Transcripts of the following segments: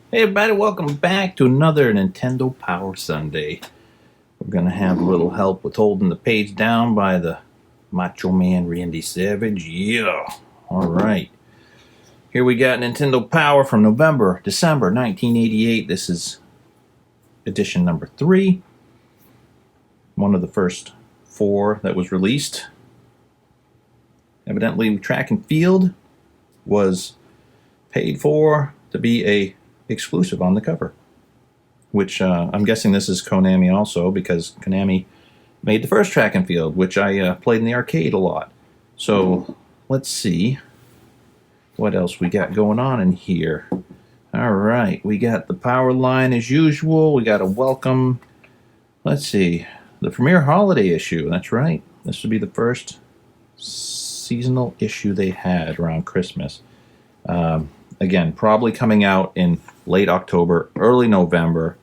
Hey everybody, welcome back to another Nintendo Power Sunday. We're going to have a little help with holding the page down by the Macho Man Randy Savage. Yeah, alright. Here we got Nintendo Power from December 1988. This is edition number 3. One of the first 4 that was released. Evidently, track and field was paid for to be a exclusive on the cover, which I'm guessing this is Konami also, because Konami made the first track and field, which I played in the arcade a lot. So let's see what else we got going on in here. All right, we got the power line as usual. We got a welcome. Let's see, the premiere holiday issue. That's right. This would be the first seasonal issue they had around Christmas. Again, probably coming out in late October, early November,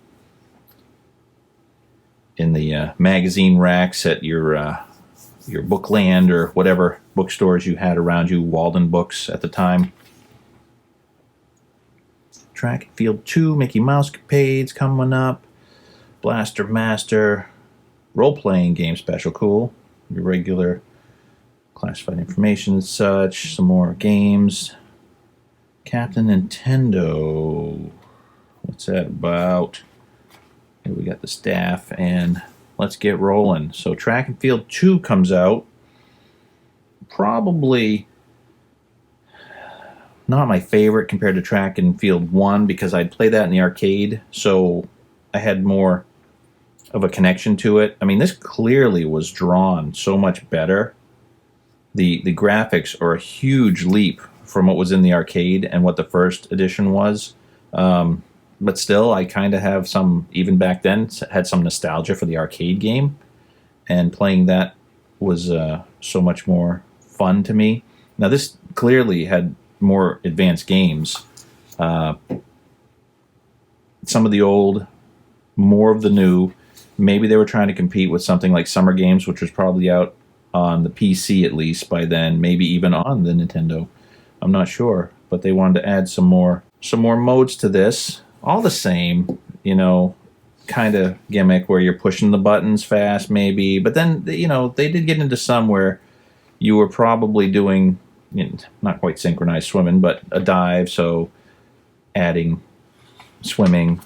in the magazine racks at your Bookland or whatever bookstores you had around you, Walden Books at the time. Track and Field 2, Mickey Mousecapades coming up, Blaster Master, role-playing game special, cool. Your regular classified information and such, some more games. Captain Nintendo. What's that about? Here we got the staff, and let's get rolling. So Track and Field 2 comes out. Probably not my favorite compared to Track and Field 1, because I'd play that in the arcade, so I had more of a connection to it. I mean, this clearly was drawn so much better. The graphics are a huge leap from what was in the arcade and what the first edition was. But still, I kind of have some, even back then, had some nostalgia for the arcade game. And playing that was so much more fun to me. Now, this clearly had more advanced games. Some of the old, more of the new. Maybe they were trying to compete with something like Summer Games, which was probably out on the PC at least by then, maybe even on the Nintendo. I'm not sure, but they wanted to add some more modes to this. All the same, you know, kind of gimmick where you're pushing the buttons fast, maybe. But then, you know, they did get into some where you were probably doing, you know, not quite synchronized swimming, but a dive. So adding swimming,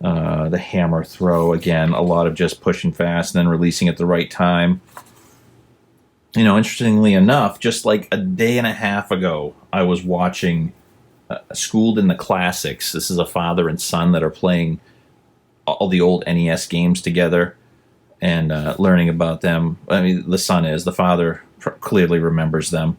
the hammer throw, again, a lot of just pushing fast and then releasing at the right time. You know, interestingly enough, just like a day and a half ago, I was watching Schooled in the Classics. This is a father and son that are playing all the old NES games together and learning about them. I mean, the son is. The father clearly remembers them.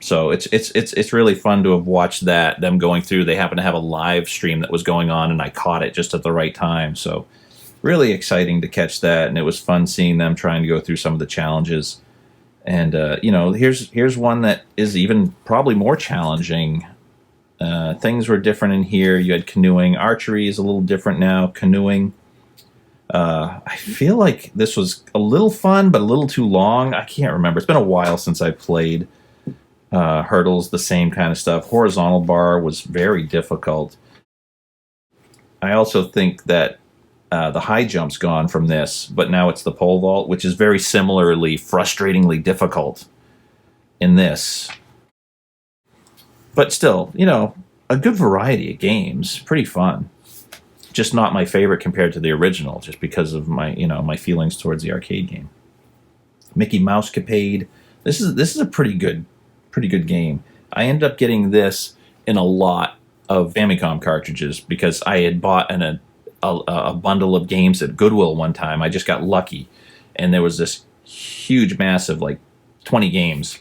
So it's really fun to have watched that, them going through. They happen to have a live stream that was going on, and I caught it just at the right time. So really exciting to catch that, and it was fun seeing them trying to go through some of the challenges. And, you know, here's one that is even probably more challenging. Things were different in here. You had canoeing. Archery is a little different now. Canoeing. I feel like this was a little fun, but a little too long. I can't remember. It's been a while since I played. Hurdles, the same kind of stuff. Horizontal bar was very difficult. I also think that the high jump's gone from this, but now it's the pole vault, which is very similarly frustratingly difficult in this. But still, you know, a good variety of games, pretty fun. Just not my favorite compared to the original, just because of my, you know, my feelings towards the arcade game. Mickey Mousecapade. This is a pretty good game. I ended up getting this in a lot of Famicom cartridges because I had bought a bundle of games at Goodwill one time. I just got lucky, and there was this huge, massive, like 20 games,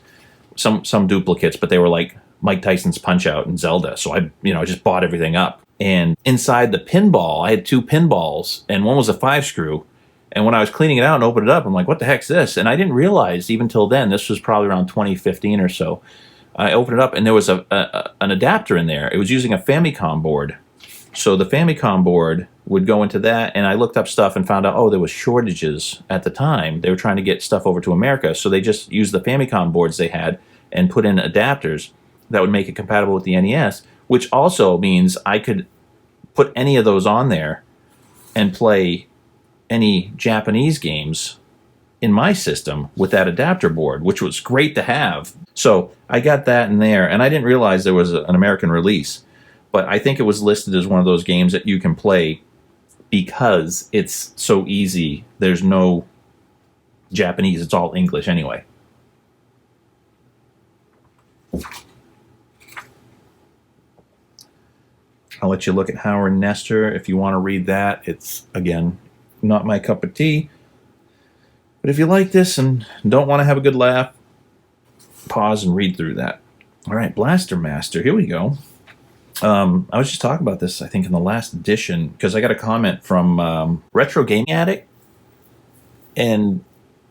some duplicates, but they were like Mike Tyson's Punch-Out and Zelda. So I, you know, just bought everything up. And inside the pinball, I had 2 pinballs, and one was a 5-screw. And when I was cleaning it out and opened it up, I'm like, what the heck's this? And I didn't realize even till then, this was probably around 2015 or so. I opened it up, and there was an adapter in there. It was using a Famicom board. So the Famicom board would go into that, and I looked up stuff and found out, oh, there was shortages at the time. They were trying to get stuff over to America, so they just used the Famicom boards they had and put in adapters that would make it compatible with the NES, which also means I could put any of those on there and play any Japanese games in my system with that adapter board, which was great to have. So I got that in there, and I didn't realize there was an American release, but I think it was listed as one of those games that you can play because it's so easy. There's no Japanese, it's all English anyway. I'll let you look at Howard Nestor if you want to read that. It's, again, not my cup of tea. But if you like this and don't want to have a good laugh, pause and read through that. All right, Blaster Master, here we go. I was just talking about this, I think, in the last edition, because I got a comment from Retro Gaming Addict, and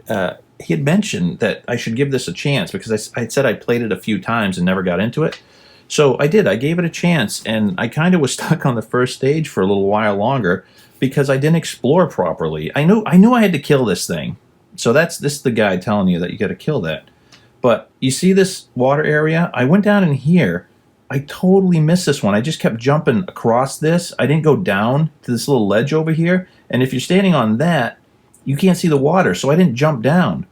he had mentioned that I should give this a chance, because I had said I played it a few times and never got into it. So I did. I gave it a chance, and I kind of was stuck on the first stage for a little while longer because I didn't explore properly. I knew I had to kill this thing. So this is the guy telling you that you got to kill that. But you see this water area? I went down in here. I totally missed this one. I just kept jumping across this. I didn't go down to this little ledge over here. And if you're standing on that, you can't see the water. So I didn't jump down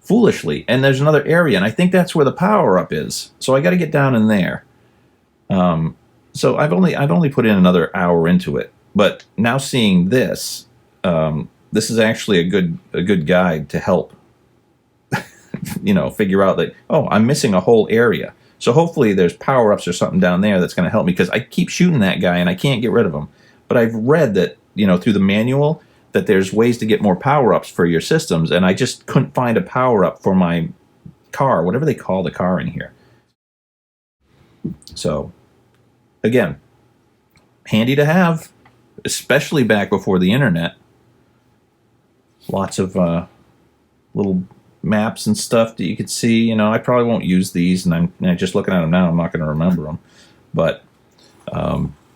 foolishly. And there's another area, and I think that's where the power-up is. So I got to get down in there. So I've only put in another hour into it. But now seeing this, this is actually a good guide to help, figure out that, oh, I'm missing a whole area. So hopefully there's power-ups or something down there that's going to help me, because I keep shooting that guy and I can't get rid of him. But I've read that, through the manual, that there's ways to get more power-ups for your systems, and I just couldn't find a power-up for my car, whatever they call the car in here. So, again, handy to have, especially back before the internet. Lots of little maps and stuff that you could see. I probably won't use these, and I'm just looking at them now. I'm not going to remember them. But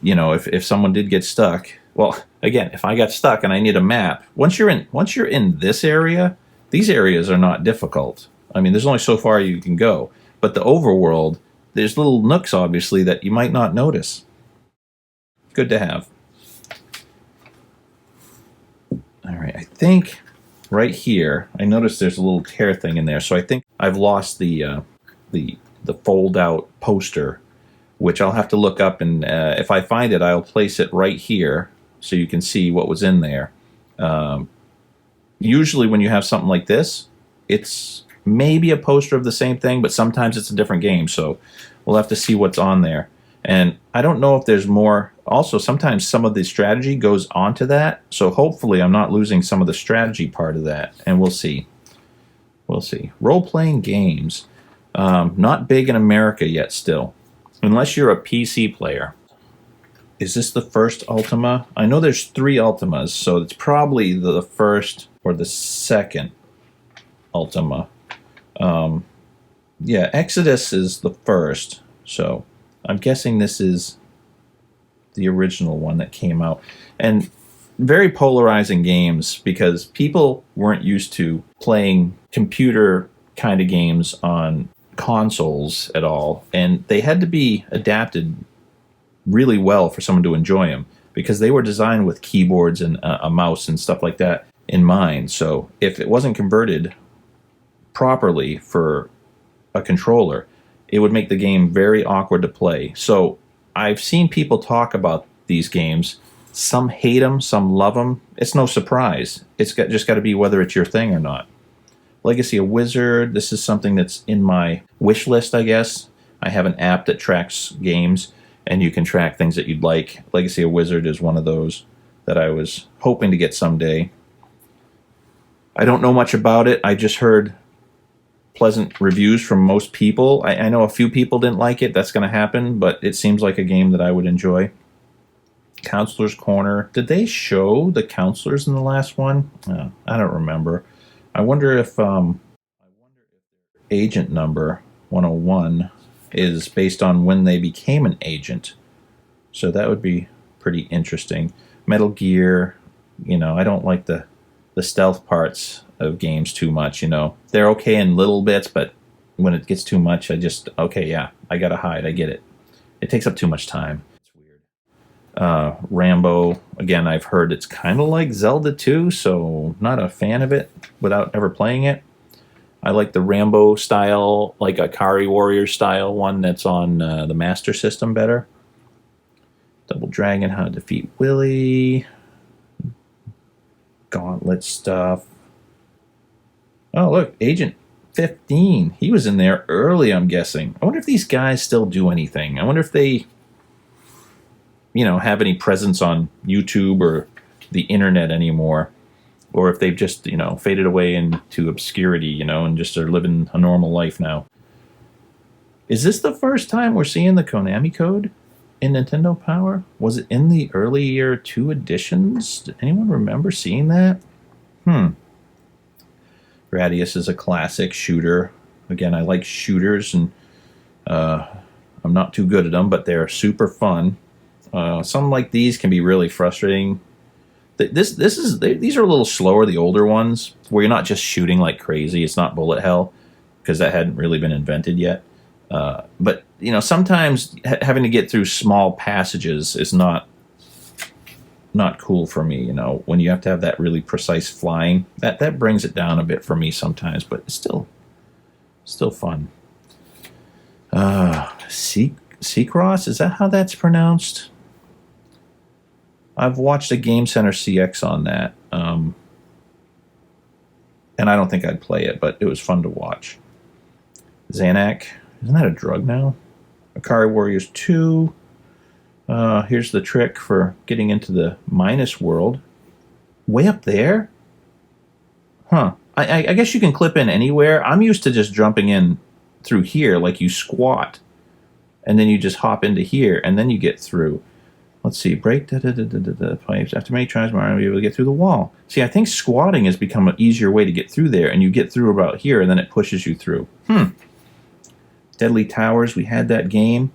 if someone did get stuck, well, again, if I got stuck and I need a map, once you're in this area, these areas are not difficult. I mean, there's only so far you can go. But the overworld, there's little nooks, obviously, that you might not notice. Good to have. All right, I think right here, I noticed there's a little tear thing in there, so I think I've lost the fold-out poster, which I'll have to look up, and if I find it, I'll place it right here so you can see what was in there. Usually when you have something like this, it's maybe a poster of the same thing, but sometimes it's a different game, so we'll have to see what's on there. And I don't know if there's more. Also, sometimes some of the strategy goes onto that, so hopefully I'm not losing some of the strategy part of that, and we'll see. We'll see. Role-playing games. Not big in America yet still, unless you're a PC player. Is this the first Ultima? I know there's 3 Ultimas, so it's probably the first or the second Ultima. Yeah, Exodus is the first, so I'm guessing this is the original one that came out. And very polarizing games, because people weren't used to playing computer kind of games on consoles at all, and they had to be adapted really well for someone to enjoy them, because they were designed with keyboards and a mouse and stuff like that in mind. So if it wasn't converted properly for a controller, it would make the game very awkward to play. So I've seen people talk about these games. Some hate them, some love them. It's no surprise. It's just got to be whether it's your thing or not. Legacy of Wizard, this is something that's in my wish list, I guess. I have an app that tracks games, and you can track things that you'd like. Legacy of Wizard is one of those that I was hoping to get someday. I don't know much about it. I just heard pleasant reviews from most people. I know a few people didn't like it. That's going to happen, but it seems like a game that I would enjoy. Counselor's Corner. Did they show the counselors in the last one? I don't remember. I wonder if agent number 101 is based on when they became an agent. So that would be pretty interesting. Metal Gear, I don't like the stealth parts of games too much, They're okay in little bits, but when it gets too much, I gotta hide. I get it. It takes up too much time. It's weird. Rambo, again, I've heard it's kind of like Zelda 2, so not a fan of it without ever playing it. I like the Rambo style, like Akari Warrior style one that's on the Master System better. Double Dragon, How to Defeat Willy. Gauntlet stuff. Oh, look, Agent 15. He was in there early, I'm guessing. I wonder if these guys still do anything. I wonder if they, have any presence on YouTube or the internet anymore. Or if they've just, faded away into obscurity, and just are living a normal life now. Is this the first time we're seeing the Konami code in Nintendo Power? Was it in the earlier 2 editions? Did anyone remember seeing that? Gradius is a classic shooter. Again, I like shooters, and I'm not too good at them, but they're super fun. Some like these can be really frustrating. These are a little slower, the older ones, where you're not just shooting like crazy. It's not bullet hell, because that hadn't really been invented yet. But sometimes having to get through small passages is not cool for me. When you have to have that really precise flying, that brings it down a bit for me sometimes. But it's still fun. Seacross, is that how that's pronounced? I've watched a Game Center CX on that, and I don't think I'd play it, but it was fun to watch. Xanac, isn't that a drug now? Akari Warriors 2. Here's the trick for getting into the minus world. Way up there? Huh. I guess you can clip in anywhere. I'm used to just jumping in through here, like you squat, and then you just hop into here, and then you get through. Let's see, break pipes. After many tries, Mario will be able to get through the wall. See, I think squatting has become an easier way to get through there, and you get through about here, and then it pushes you through. Deadly Towers, we had that game.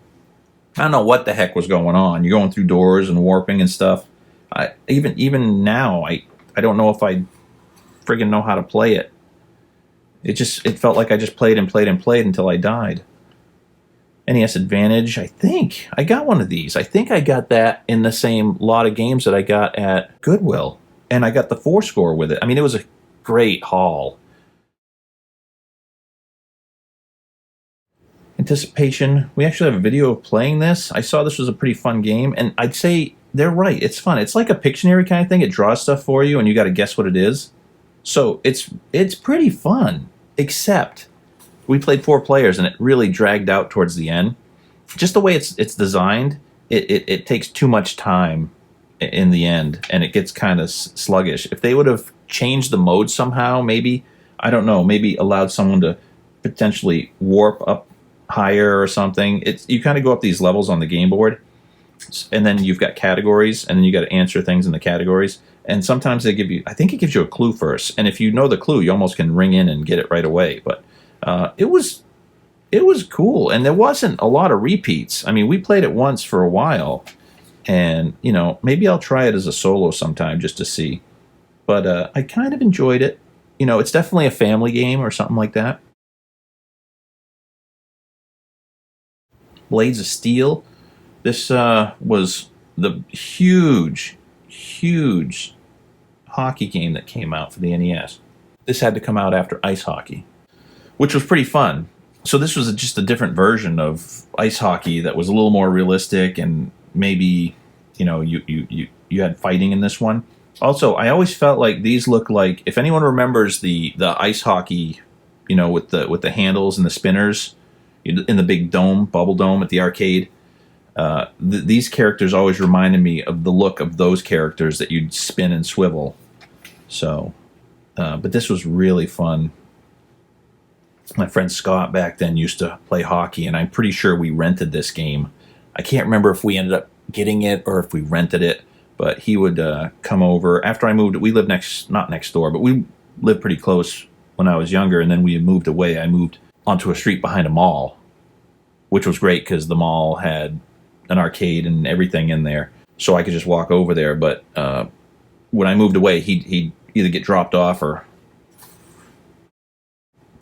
I don't know what the heck was going on. You're going through doors and warping and stuff. Even now, I don't know if I friggin' know how to play it. It felt like I just played and played and played until I died. NES Advantage, I think I got one of these. I think I got that in the same lot of games that I got at Goodwill. And I got the 4-score with it. I mean, it was a great haul. Anticipation, we actually have a video of playing this. I saw this was a pretty fun game, and I'd say they're right. It's fun. It's like a Pictionary kind of thing. It draws stuff for you, and you got to guess what it is. So it's pretty fun, except we played 4 players, and it really dragged out towards the end. Just the way it's designed, it takes too much time in the end, and it gets kind of sluggish. If they would have changed the mode somehow, maybe, I don't know, maybe allowed someone to potentially warp up higher or something. You kind of go up these levels on the game board, and then you've got categories, and then you got to answer things in the categories. And sometimes they give you, I think it gives you a clue first, and if you know the clue, you almost can ring in and get it right away. But it was cool, and there wasn't a lot of repeats. I mean, we played it once for a while, and maybe I'll try it as a solo sometime just to see. But I kind of enjoyed it. It's definitely a family game or something like that. Blades of Steel. This was the huge hockey game that came out for the NES. This had to come out after Ice Hockey, which was pretty fun. So this was just a different version of ice hockey that was a little more realistic, and maybe you had fighting in this one. Also, I always felt like these look like, if anyone remembers the ice hockey, with the handles and the spinners in the big dome, bubble dome at the arcade. These characters always reminded me of the look of those characters that you'd spin and swivel. So, but this was really fun. My friend Scott back then used to play hockey, and I'm pretty sure we rented this game. I can't remember if we ended up getting it or if we rented it, but he would come over. After I moved, we lived not next door, but we lived pretty close when I was younger, and then we had moved away. I moved onto a street behind a mall, which was great because the mall had an arcade and everything in there, so I could just walk over there. But when I moved away, he'd either get dropped off or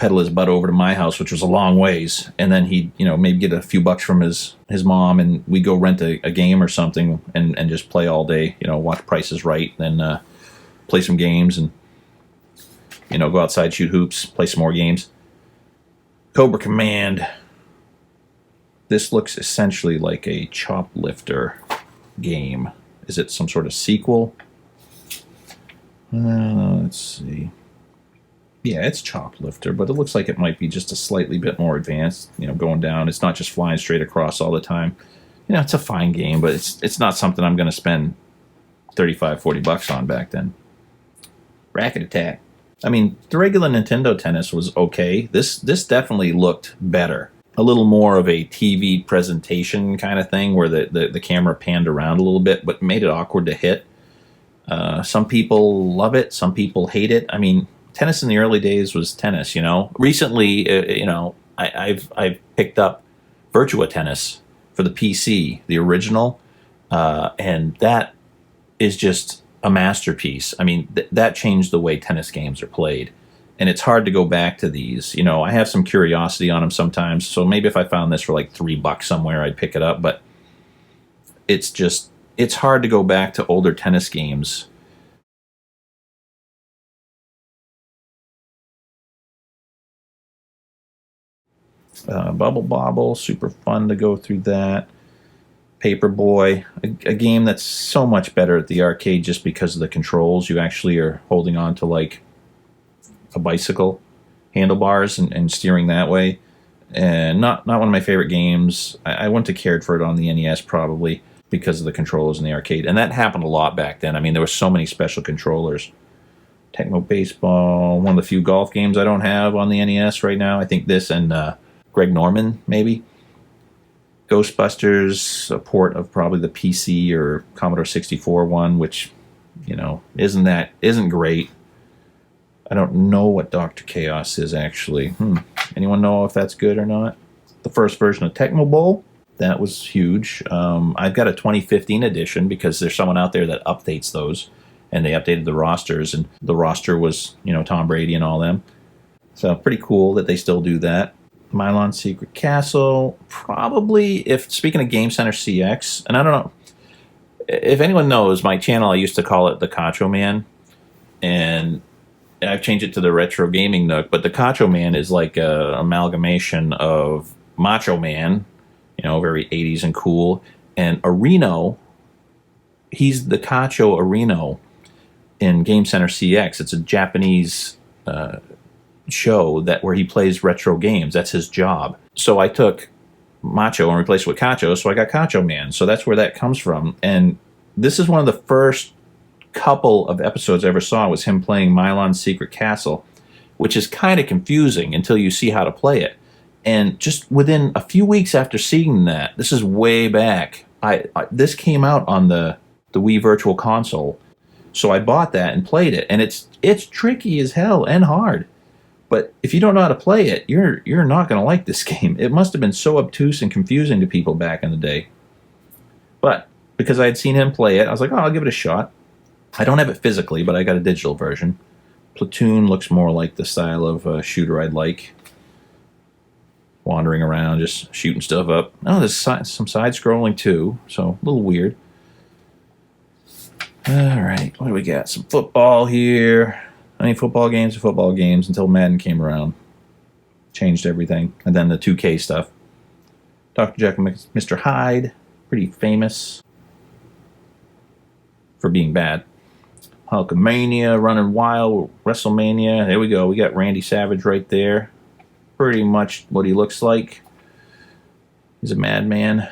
pedal his butt over to my house, which was a long ways, and then he'd, maybe get a few bucks from his mom, and we'd go rent a game or something and just play all day, watch Price is Right, then play some games, and go outside, shoot hoops, play some more games. Cobra Command. This looks essentially like a Choplifter game. Is it some sort of sequel? Let's see. Yeah, it's Choplifter, but it looks like it might be just a slightly bit more advanced, going down. It's not just flying straight across all the time. It's a fine game, but it's not something I'm going to spend $35-40 on back then. Racket Attack. I mean, the regular Nintendo tennis was okay. This definitely looked better. A little more of a TV presentation kind of thing where the camera panned around a little bit, but made it awkward to hit. Some people love it. Some people hate it. I mean, tennis in the early days was tennis, Recently, I've picked up Virtua Tennis for the PC, the original, and that is just a masterpiece. I mean, that changed the way tennis games are played. And it's hard to go back to these. I have some curiosity on them sometimes, so maybe if I found this for like $3 somewhere, I'd pick it up. But it's hard to go back to older tennis games. Bobble, super fun to go through that. Paperboy, a game that's so much better at the arcade just because of the controls. You actually are holding on to like a bicycle handlebars and steering that way. And not one of my favorite games. I wouldn't have cared for it on the NES probably because of the controllers in the arcade. And that happened a lot back then. I mean, there were so many special controllers. Tecmo Baseball, one of the few golf games I don't have on the NES right now. I think this and Greg Norman, maybe. Ghostbusters, a port of probably the PC or Commodore 64 one, which, isn't great. I don't know what Dr. Chaos is, actually. Anyone know if that's good or not? The first version of Tecmo Bowl, that was huge. I've got a 2015 edition because there's someone out there that updates those, and they updated the rosters, and the roster was, Tom Brady and all them. So pretty cool that they still do that. Milon Secret Castle, probably, if speaking of Game Center CX, and I don't know, if anyone knows, my channel, I used to call it the Cacho Man, and I've changed it to the Retro Gaming Nook, but the Cacho Man is like a amalgamation of Macho Man, very 80s and cool, and Areno, he's the Cacho Areno in Game Center CX. It's a Japanese show where he plays retro games. That's his job. So I took Macho and replaced it with Cacho, so I got Cacho Man. So that's where that comes from. And this is one of the first couple of episodes I ever saw was him playing Milon's Secret Castle, which is kind of confusing until you see how to play it. And just within a few weeks after seeing that, this is way back, this came out on the Wii Virtual Console. So I bought that and played it, and it's tricky as hell and hard. But if you don't know how to play it, you're not going to like this game. It must have been so obtuse and confusing to people back in the day. But because I had seen him play it, I was like, oh, I'll give it a shot. I don't have it physically, but I got a digital version. Platoon looks more like the style of shooter I'd like. Wandering around, just shooting stuff up. Oh, there's some side-scrolling too, so a little weird. All right, what do we got? Some football here. I mean, football games are football games until Madden came around. Changed everything. And then the 2K stuff. Dr. Jekyll and Mr. Hyde. Pretty famous for being bad. Hulkamania, Running Wild, Wrestlemania. There we go. We got Randy Savage right there. Pretty much what he looks like. He's a madman.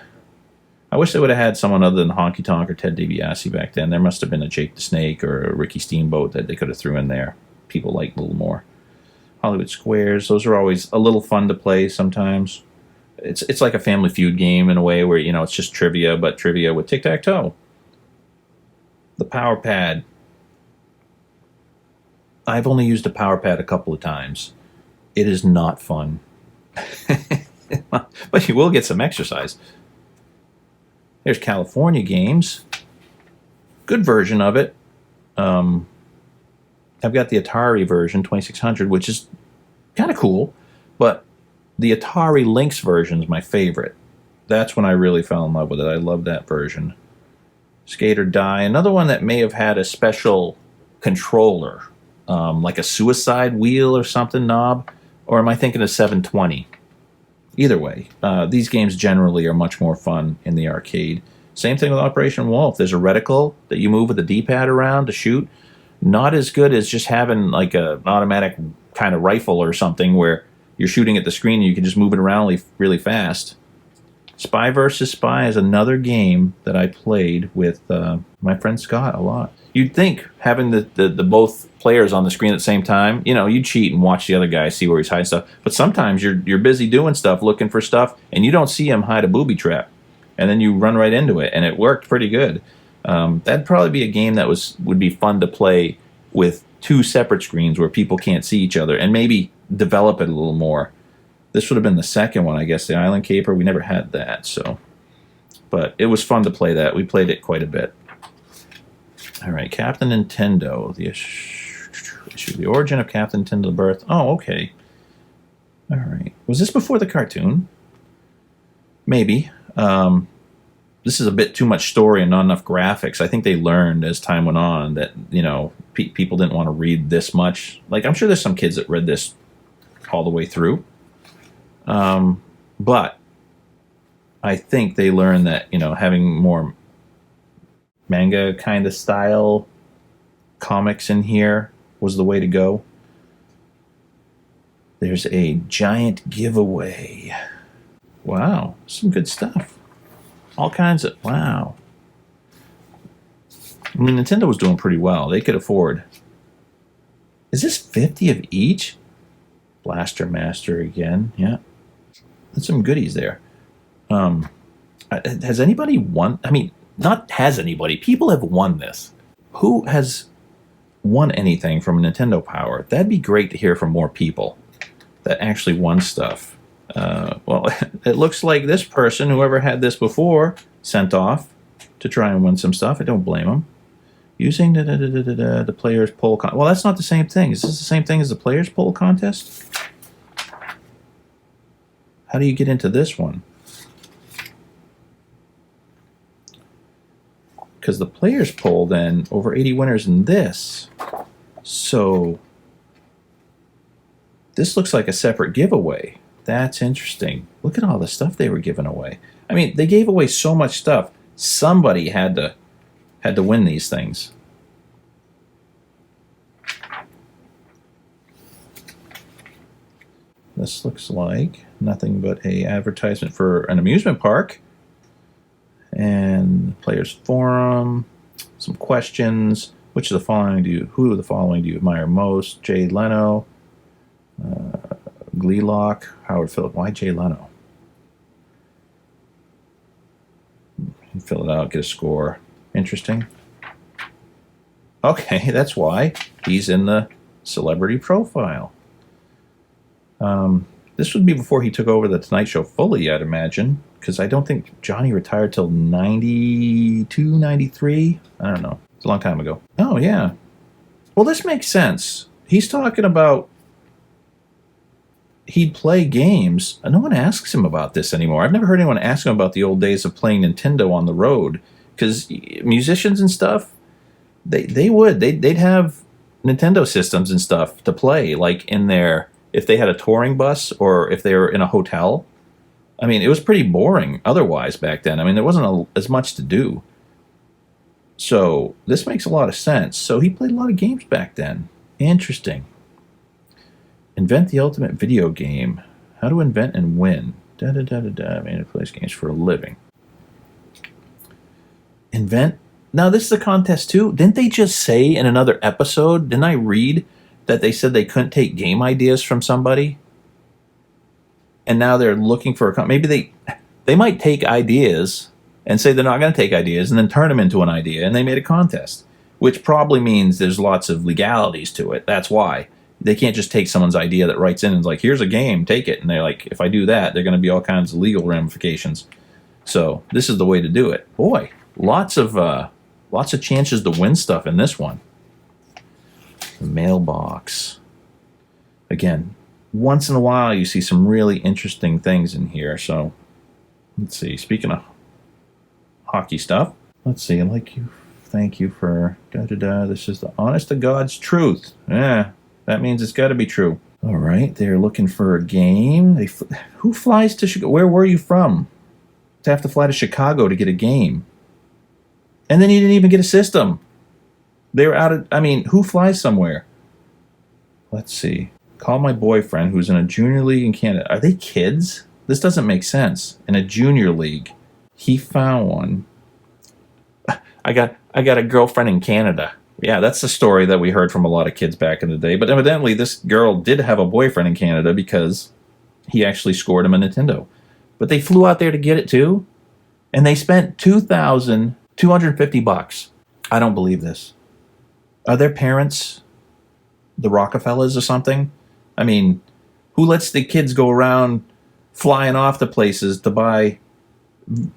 I wish they would have had someone other than Honky Tonk or Ted DiBiase back then. There must have been a Jake the Snake or a Ricky Steamboat that they could have threw in there. People like a little more. Hollywood Squares, those are always a little fun to play sometimes. It's like a Family Feud game in a way where, it's just trivia, but trivia with tic-tac-toe. The Power Pad. I've only used a Power Pad a couple of times. It is not fun. But you will get some exercise. There's California Games. Good version of it. I've got the Atari version, 2600, which is kind of cool, but the Atari Lynx version is my favorite. That's when I really fell in love with it. I love that version. Skate or Die. Another one that may have had a special controller, like a suicide wheel or something knob, or am I thinking of 720? Either way, these games generally are much more fun in the arcade. Same thing with Operation Wolf. There's a reticle that you move with the D-pad around to shoot. Not as good as just having like an automatic kind of rifle or something where you're shooting at the screen and you can just move it around really fast. Spy vs. Spy is another game that I played with my friend Scott a lot. You'd think having the both players on the screen at the same time, you know, you cheat and watch the other guy see where he's hiding stuff. But sometimes you're busy doing stuff, looking for stuff, and you don't see him hide a booby trap. And then you run right into it, and it worked pretty good. That'd probably be a game that would be fun to play with two separate screens where people can't see each other, and maybe develop it a little more. This would have been the second one, I guess, the Island Caper. We never had that, so. But it was fun to play that. We played it quite a bit. All right, Captain Nintendo. The origin of Captain Nintendo's birth. Oh, okay. All right. Was this before the cartoon? Maybe. This is a bit too much story and not enough graphics. I think they learned as time went on that, you know, people didn't want to read this much. Like, I'm sure there's some kids that read this all the way through. But I think they learned that, you know, having more manga kind of style comics in here was the way to go. There's a giant giveaway. Wow, some good stuff. All kinds of, wow. I mean, Nintendo was doing pretty well. They could afford. Is this 50 of each? Blaster Master again, yeah. That's some goodies there. Has anybody won? I mean, not has anybody. People have won this. Who has won anything from Nintendo Power? That'd be great to hear from more people that actually won stuff. Well, it looks like this person, whoever had this before, sent off to try and win some stuff. I don't blame them. Using the players poll contest. Well, that's not the same thing. Is this the same thing as the players poll contest? How do you get into this one? Because the players poll then over 80 winners in this. So this looks like a separate giveaway. That's interesting. Look at all the stuff they were giving away. I mean, they gave away so much stuff. Somebody had to win these things. This looks like nothing but a advertisement for an amusement park. And players forum, some questions. Who of the following do you admire most? Jay Leno, Gleelock, Howard Phillip. Why Jay Leno? Fill it out, get a score. Interesting. Okay, that's why he's in the celebrity profile. This would be before he took over the Tonight Show fully, I'd imagine, because I don't think Johnny retired till 92, 93. I don't know. It's a long time ago. Oh, yeah. Well, this makes sense. He's talking about he'd play games. No one asks him about this anymore. I've never heard anyone ask him about the old days of playing Nintendo on the road, because musicians and stuff, they'd have Nintendo systems and stuff to play, like in their, if they had a touring bus or if they were in a hotel. I mean, it was pretty boring otherwise back then. I mean, there wasn't as much to do. So this makes a lot of sense. So he played a lot of games back then. Interesting. Invent the ultimate video game. How to invent and win. I mean, it plays games for a living. Invent. Now, this is a contest too. Didn't they just say in another episode, didn't I read that they said they couldn't take game ideas from somebody? And now they're looking for a... Maybe they might take ideas and say they're not going to take ideas and then turn them into an idea, and they made a contest, which probably means there's lots of legalities to it. That's why. They can't just take someone's idea that writes in and is like, here's a game, take it. And they're like, if I do that, there are going to be all kinds of legal ramifications. So this is the way to do it. Boy, lots of chances to win stuff in this one. The mailbox. Again, once in a while you see some really interesting things in here. So let's see. Speaking of hockey stuff, let's see. Thank you for da-da-da. This is the honest to God's truth. Yeah, that means it's got to be true. All right, they're looking for a game. Who flies to Chicago? Where were you from to have to fly to Chicago to get a game? And then you didn't even get a system. They were out of, I mean, who flies somewhere? Let's see. Call my boyfriend who's in a junior league in Canada. Are they kids? This doesn't make sense. In a junior league. He found one. I got a girlfriend in Canada. Yeah, that's the story that we heard from a lot of kids back in the day. But evidently this girl did have a boyfriend in Canada because he actually scored him a Nintendo. But they flew out there to get it too. And they spent $2,250. I don't believe this. Are their parents the Rockefellers or something? I mean, who lets the kids go around flying off to places to buy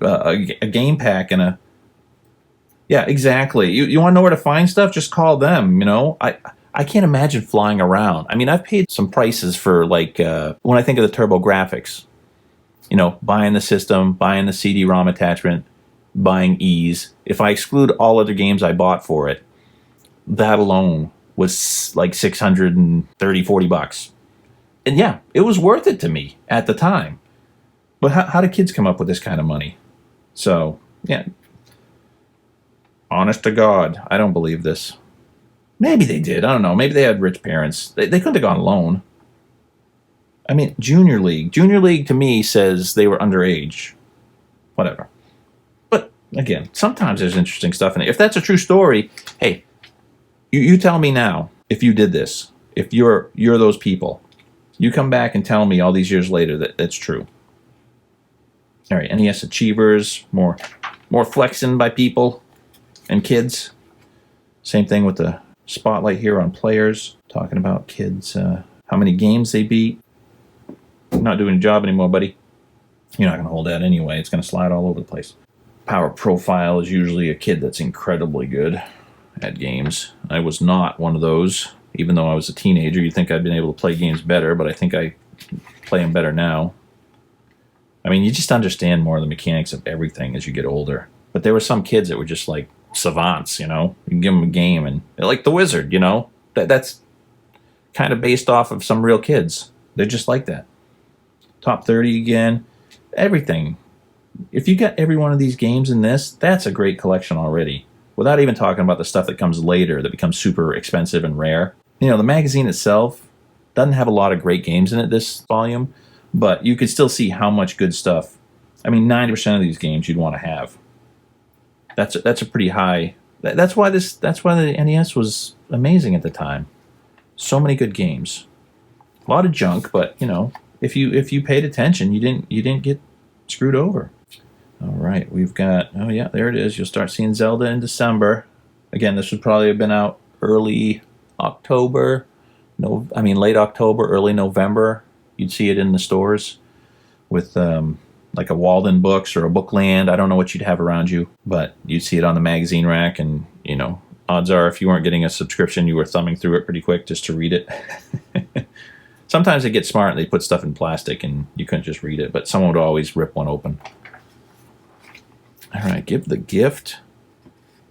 a game pack and a... Yeah, exactly. You want to know where to find stuff? Just call them, you know? I can't imagine flying around. I mean, I've paid some prices for, like, when I think of the TurboGrafx, you know, buying the system, buying the CD-ROM attachment, buying Ease. If I exclude all other games I bought for it, that alone was like $630, $40. And yeah, it was worth it to me at the time. But how do kids come up with this kind of money? So, yeah. Honest to God, I don't believe this. Maybe they did. I don't know. Maybe they had rich parents. They couldn't have gone alone. I mean, Junior League. Junior League to me says they were underage. Whatever. But, again, sometimes there's interesting stuff in it. If that's a true story, hey, you tell me now if you did this. If you're those people. You come back and tell me all these years later that that's true. All right, NES Achievers. More flexing by people and kids. Same thing with the spotlight here on players. Talking about kids, how many games they beat. Not doing a job anymore, buddy. You're not going to hold that anyway. It's going to slide all over the place. Power profile is usually a kid that's incredibly good at games. I was not one of those. Even though I was a teenager, you'd think I'd been able to play games better, but I think I play them better now. I mean, you just understand more of the mechanics of everything as you get older. But there were some kids that were just like savants, you know? You can give them a game and they're like the Wizard, you know? That's kind of based off of some real kids. They're just like that. Top 30 again. Everything. If you got every one of these games in this, that's a great collection already. Without even talking about the stuff that comes later that becomes super expensive and rare. You know, the magazine itself doesn't have a lot of great games in it, this volume, but you could still see how much good stuff. I mean, 90% of these games you'd want to have. That's a pretty high. That's why the NES was amazing at the time. So many good games. A lot of junk, but you know, if you paid attention, you didn't get screwed over. All right, we've got, oh yeah, there it is. You'll start seeing Zelda in December. Again, this would probably have been out early October. Late October, early November. You'd see it in the stores with like a Walden Books or a Bookland. I don't know what you'd have around you, but you'd see it on the magazine rack, and you know, odds are if you weren't getting a subscription, you were thumbing through it pretty quick just to read it. Sometimes they get smart and they put stuff in plastic and you couldn't just read it, but someone would always rip one open. All right, give the gift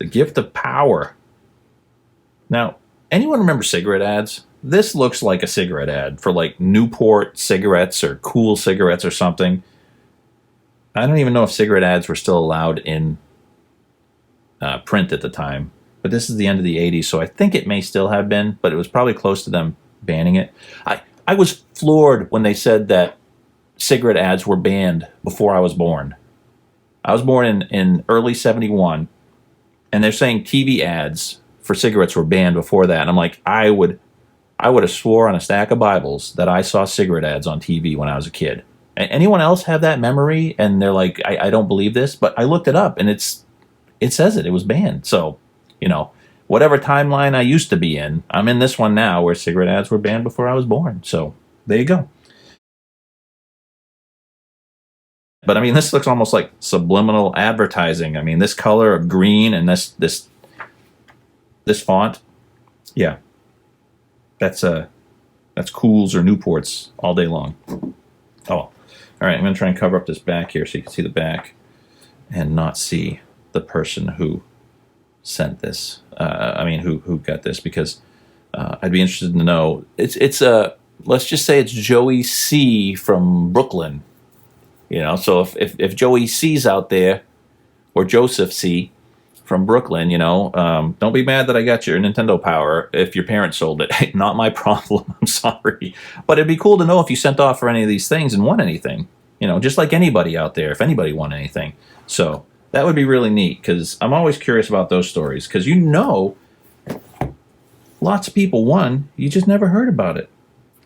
of power. Now, anyone remember cigarette ads? This looks like a cigarette ad for like Newport cigarettes or Cool cigarettes or something. I don't even know if cigarette ads were still allowed in print at the time. But this is the end of the 80s, so I think it may still have been, but it was probably close to them banning it. I was floored when they said that cigarette ads were banned before I was born. I was born in early 71, and they're saying TV ads for cigarettes were banned before that. And I'm like, I would have swore on a stack of Bibles that I saw cigarette ads on TV when I was a kid. Anyone else have that memory? And they're like, I don't believe this, but I looked it up, and it says it was banned. So, you know, whatever timeline I used to be in, I'm in this one now where cigarette ads were banned before I was born. So there you go. But I mean, this looks almost like subliminal advertising. I mean, this color of green and this font, yeah, that's That's Cools or Newports all day long. Oh, all right. I'm going to try and cover up this back here so you can see the back and not see the person who sent this. Who got this, because I'd be interested to know. It's let's just say it's Joey C from Brooklyn. So if Joey C's out there, or Joseph C from Brooklyn, don't be mad that I got your Nintendo Power if your parents sold it. Not my problem. I'm sorry. But it'd be cool to know if you sent off for any of these things and won anything. Just like anybody out there, if anybody won anything. So that would be really neat, because I'm always curious about those stories, because lots of people won. You just never heard about it.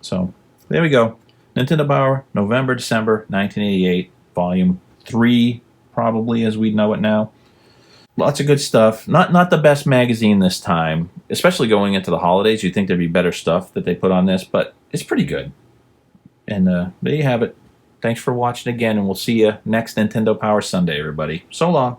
So there we go. Nintendo Power, November, December 1988, Volume 3, probably as we know it now. Lots of good stuff. Not the best magazine this time, especially going into the holidays. You'd think there'd be better stuff that they put on this, but it's pretty good. And there you have it. Thanks for watching again, and we'll see you next Nintendo Power Sunday, everybody. So long.